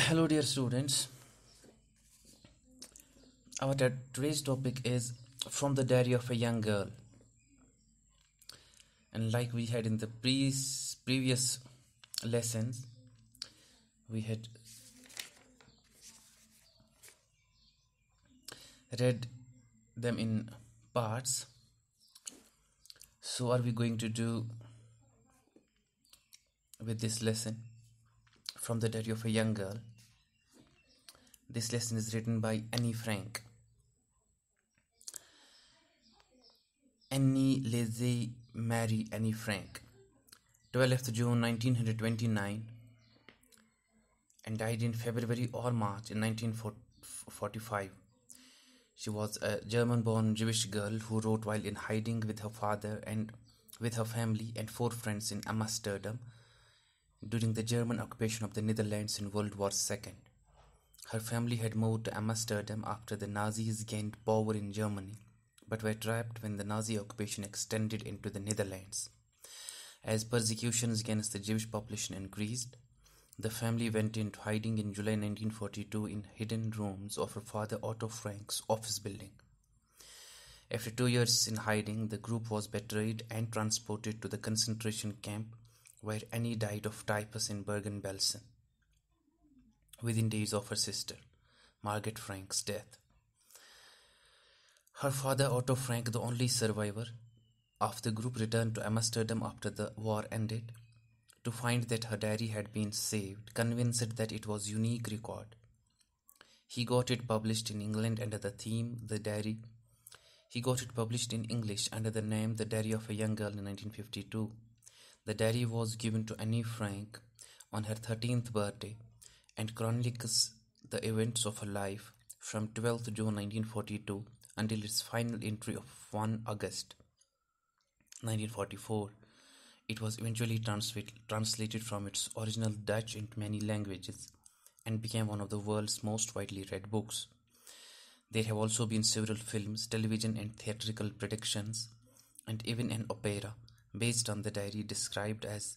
Hello, dear students. Our today's topic is From the Diary of a Young Girl. And like we had in the previous lessons, we had read them in parts. So, are we going to do with this lesson From the Diary of a Young Girl? This lesson is written by Annie Frank. Annie Lizzie Mary Annie Frank, 12th June 1929, and died in February or March in 1945. She was a German-born Jewish girl who wrote while in hiding with her father and with her family and 4 friends in Amsterdam during the German occupation of the Netherlands in World War II. Her family had moved to Amsterdam after the Nazis gained power in Germany, but were trapped when the Nazi occupation extended into the Netherlands. As persecutions against the Jewish population increased, the family went into hiding in July 1942 in hidden rooms of her father Otto Frank's office building. After 2 years in hiding, the group was betrayed and transported to the concentration camp where Annie died of typhus in Bergen-Belsen, within days of her sister, Margaret Frank's death. Her father Otto Frank, the only survivor of the group, returned to Amsterdam after the war ended to find that her diary had been saved, convinced that it was a unique record. He got it published in England under the theme The Diary. He got it published in English under the name The Diary of a Young Girl in 1952. The diary was given to Annie Frank on her 13th birthday and chronicles the events of her life from 12th June 1942 until its final entry of 1 August 1944. It was eventually translated from its original Dutch into many languages and became one of the world's most widely read books. There have also been several films, television and theatrical productions, and even an opera based on the diary, described as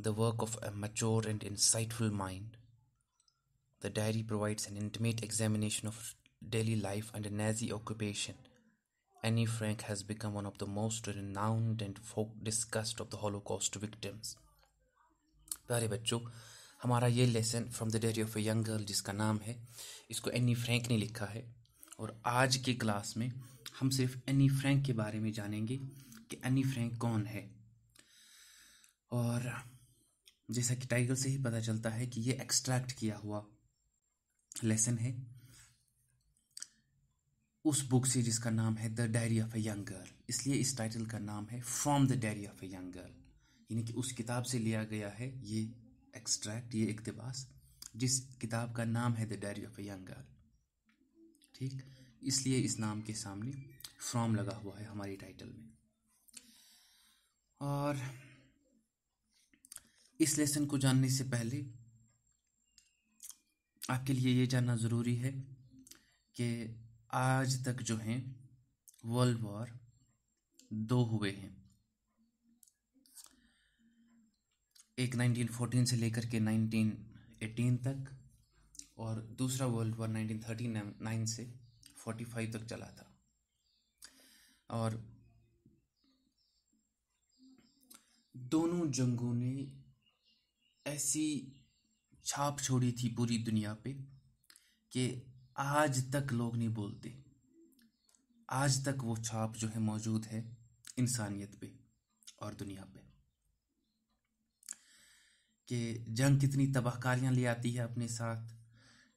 the work of a mature and insightful mind. The diary provides an intimate examination of daily life under Nazi occupation. Annie Frank has become one of the most renowned and folk discussed of the Holocaust victims. प्यारे बच्चों, हमारा ये lesson from the diary of a young girl जिसका नाम है, इसको Anne Frank ने लिखा है। और आज के क्लास में हम सिर्फ एनी फ्रैंक के बारे में जानेंगे कि एनी फ्रैंक कौन है। और जैसा कि टाइटल से ही पता चलता है कि ये एक्सट्रैक्ट किया हुआ लेसन है उस बुक से जिसका नाम है the diary of a young girl. इसलिए इस टाइटल का नाम है from the diary of a young girl, यानी कि उस किताब से लिया गया है ये एक्सट्रैक्ट, ये इक्तिबास, जिस किताब का नाम है the diary of a young girl. ठीक, इसलिए इस नाम के सामने फ्रॉम लगा हुआ है हमारी टाइटल में। और इस लेसन को जानने से पहले आपके लिए ये जानना ज़रूरी है कि आज तक जो हैं वर्ल्ड वॉर 2 हुए हैं। एक 1914 से लेकर के 1918 तक, और दूसरा वर्ल्ड वॉर 1939 से 45 तक चला था। और दोनों जंगों ने ऐसी छाप छोड़ी थी पूरी दुनिया पे कि आज तक लोग नहीं बोलते। आज तक वो छाप जो है मौजूद है इंसानियत पे और दुनिया पे, कि जंग कितनी तबाहकारियां ले आती है अपने साथ,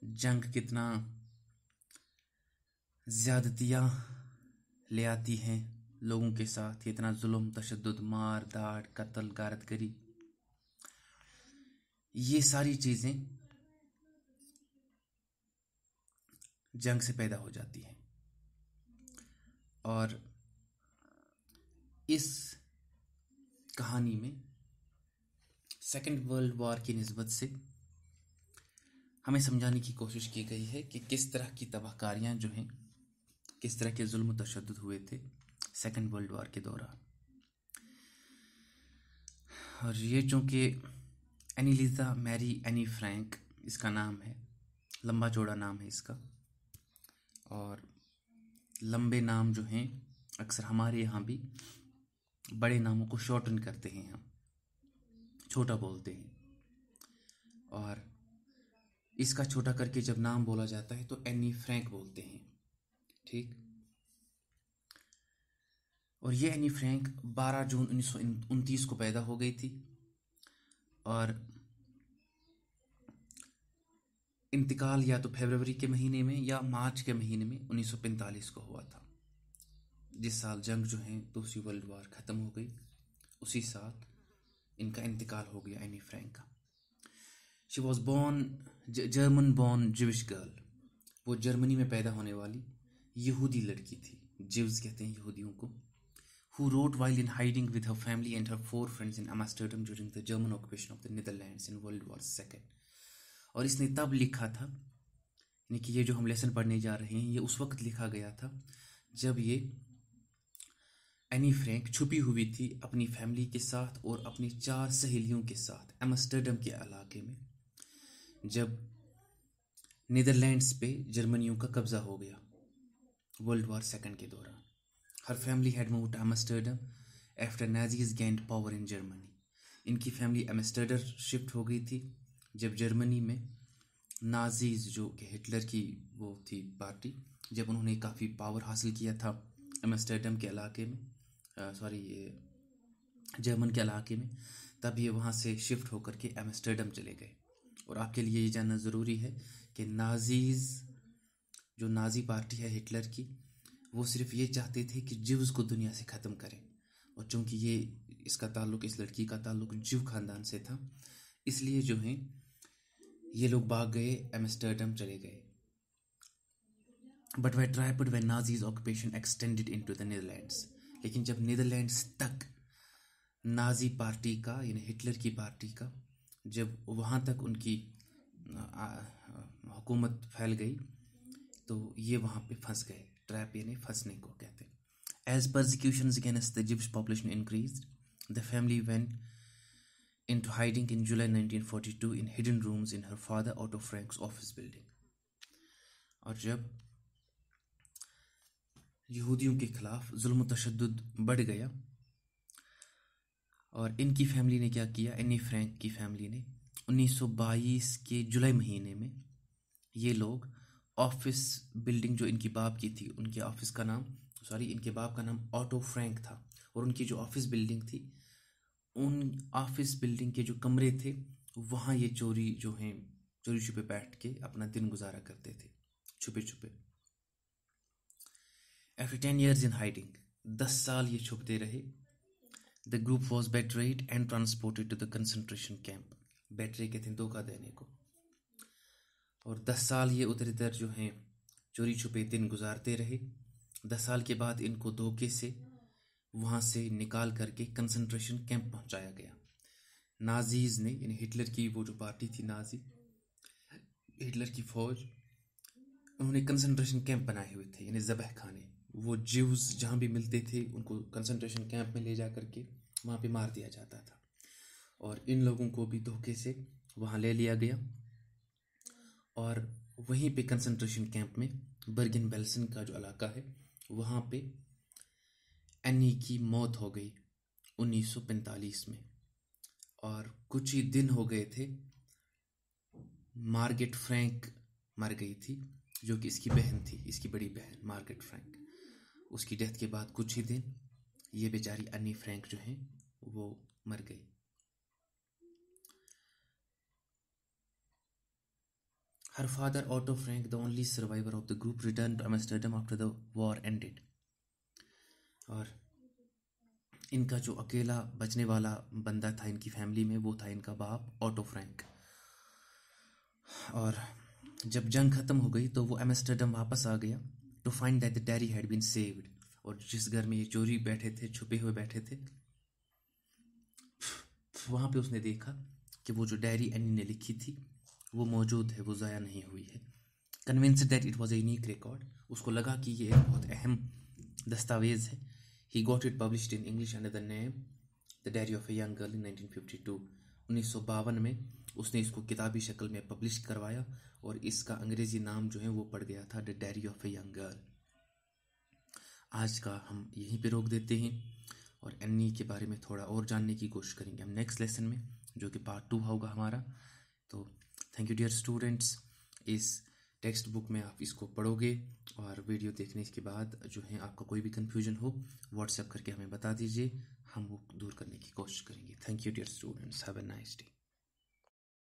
जंग कितना ज़्यादतियां ले आती हैं लोगों के साथ, इतना जुल्म, तशद्दुद, मार दाड़, कत्ल, गारतगरी, ये सारी चीज़ें जंग से पैदा हो जाती हैं। और इस कहानी में सेकेंड वर्ल्ड वॉर की निस्बत से हमें समझाने की कोशिश की गई है कि किस तरह की तबाहकारियां जो हैं, किस तरह के जुल्म तशद्दुद हुए थे सेकेंड वर्ल्ड वॉर के दौरान। और ये चूँकि Annelies Marie Anne Frank इसका नाम है, लंबा चौड़ा नाम है इसका। और लंबे नाम जो हैं अक्सर हमारे यहाँ भी बड़े नामों को शॉर्टन करते हैं, हम छोटा बोलते हैं। और इसका छोटा करके जब नाम बोला जाता है तो एनी फ्रैंक बोलते हैं, ठीक। और ये एनी फ्रैंक 12 जून 1929 को पैदा हो गई थी और इंतकाल या तो फरवरी के महीने में या मार्च के महीने में 1945 को हुआ था, जिस साल जंग जो है दूसरी वर्ल्ड वॉर ख़त्म हो गई, उसी साल इनका इंतकाल हो गया एनी फ्रैंक का। She was born German born Jewish girl, वो जर्मनी में पैदा होने वाली यहूदी लड़की थी, जिव्स कहते हैं यहूदियों को, who wrote while in hiding with her family and her 4 friends in Amsterdam during the German occupation of the Netherlands in World War II। और इसने तब लिखा था, यानी कि ये जो हम लेसन पढ़ने जा रहे हैं ये उस वक्त लिखा गया था जब ये एनी फ्रैंक छुपी हुई थी अपनी फैमिली के साथ और अपनी 4 सहेलियों के साथ एम्स्टर्डम के इलाके में, जब नीदरलैंड्स पे जर्मनियों का कब्जा हो गया वर्ल्ड वॉर II के दौरान। Her family had moved to Amsterdam after Nazis gained power in Germany। इनकी फैमिली एम्स्टर्डम शिफ्ट हो गई थी जब जर्मनी में नाजीज जो कि हिटलर की वो थी पार्टी, जब उन्होंने काफ़ी पावर हासिल किया था एम्स्टर्डम के इलाके में, जर्मन के इलाके में, तब ये वहाँ से शिफ्ट होकर के एम्स्टर्डम चले गए। और आपके लिए ये जानना ज़रूरी है कि नाजीज जो नाजी पार्टी है हिटलर की, वो सिर्फ ये चाहते थे कि जिव्स को दुनिया से ख़त्म करें। और चूँकि ये इसका ताल्लुक़, इस लड़की का ताल्लुक़ जिव ख़ानदान से था, इसलिए जो है ये लोग भाग गए, एम्स्टर्डम चले गए। But way tried when Nazis occupation extended into the Netherlands. लेकिन जब नीदरलैंड्स तक नाजी पार्टी का, यानी हिटलर की पार्टी का, जब वहाँ तक उनकी हुकूमत फैल गई तो ये वहाँ पे फंस गए। ट्रैप यानी फंसने को कहते हैं। As persecutions against the Jewish population increased, the family went into hiding in July 1942 in hidden rooms in her father Otto Frank's office building। और जब यहूदियों के खिलाफ जुल्म तशद्दुद बढ़ गया और इनकी फैमिली ने क्या किया, एनी फ्रैंक की फैमिली ने 1922 के जुलाई महीने में ये लोग ऑफिस बिल्डिंग जो इनकी बाप की थी, उनके ऑफिस का नाम इनके बाप का नाम ऑटो फ्रैंक था, और उनकी जो ऑफिस बिल्डिंग थी, उन ऑफिस बिल्डिंग के जो कमरे थे वहाँ ये चोरी छुपे बैठ के अपना दिन गुजारा करते थे, छुपे छुपे। After 10 years in hiding, 10 साल ये छुपते रहे। The group was betrayed and transported to the concentration camp। Betray कहते हैं धोखा देने को। और 10 साल ये उधर इधर जो हैं चोरी छुपे दिन गुजारते रहे। 10 साल के बाद इनको धोखे से वहाँ से निकाल करके कंसंट्रेशन कैंप पहुँचाया गया। नाजीज ने, यानी हिटलर की वो जो पार्टी थी नाजी, हिटलर की फौज, उन्होंने कंसंट्रेशन कैंप बनाए हुए थे, यानी ज़बह खाने। वो जिव्स जहाँ भी मिलते थे उनको कंसंट्रेशन कैंप में ले जा करके वहाँ पे मार दिया जाता था। और इन लोगों को भी धोखे से वहाँ ले लिया गया और वहीं पे कंसंट्रेशन कैंप में बर्गन बेल्सन का जो इलाका है वहाँ पे एनी की मौत हो गई 1945 में। और कुछ ही दिन हो गए थे मार्गेट फ्रैंक मर गई थी, जो कि इसकी बहन थी, इसकी बड़ी बहन मार्गेट फ्रैंक। उसकी डेथ के बाद कुछ ही दिन ये बेचारी एनी फ्रैंक जो हैं वो मर गई। Her father Otto Frank, the only survivor of the group, returned to Amsterdam after the war ended। और इनका जो अकेला बचने वाला बंदा था इनकी फैमिली में वो था इनका बाप ऑटो फ्रैंक। और जब जंग ख़त्म हो गई तो वो एम्स्टर्डम वापस आ गया to find that the diary had been saved. और जिस घर में ये चोरी बैठे थे, छुपे हुए बैठे थे, वहाँ पे उसने देखा कि वो जो डायरी एनी ने लिखी थी वो मौजूद है, वो ज़ाया नहीं हुई है। Convinced that it was a unique record, उसको लगा कि ये एक बहुत अहम दस्तावेज़ है। He got it published in English under the name the diary of a young girl in 1952। 1952 में उसने इसको किताबी शक्ल में पब्लिश करवाया और इसका अंग्रेज़ी नाम जो है वो पड़ गया था the diary of a young girl. आज का हम यहीं पे रोक देते हैं और एनी के बारे में थोड़ा और जानने की कोशिश करेंगे हम नेक्स्ट लेसन में, जो कि पार्ट 2 होगा हमारा। तो थैंक यू डियर स्टूडेंट्स, इस टेक्स्ट बुक में आप इसको पढ़ोगे और वीडियो देखने के बाद जो है आपका कोई भी कन्फ्यूजन हो व्हाट्सएप करके हमें बता दीजिए, हम वो दूर करने की कोशिश करेंगे। Thank you dear students, have a nice day.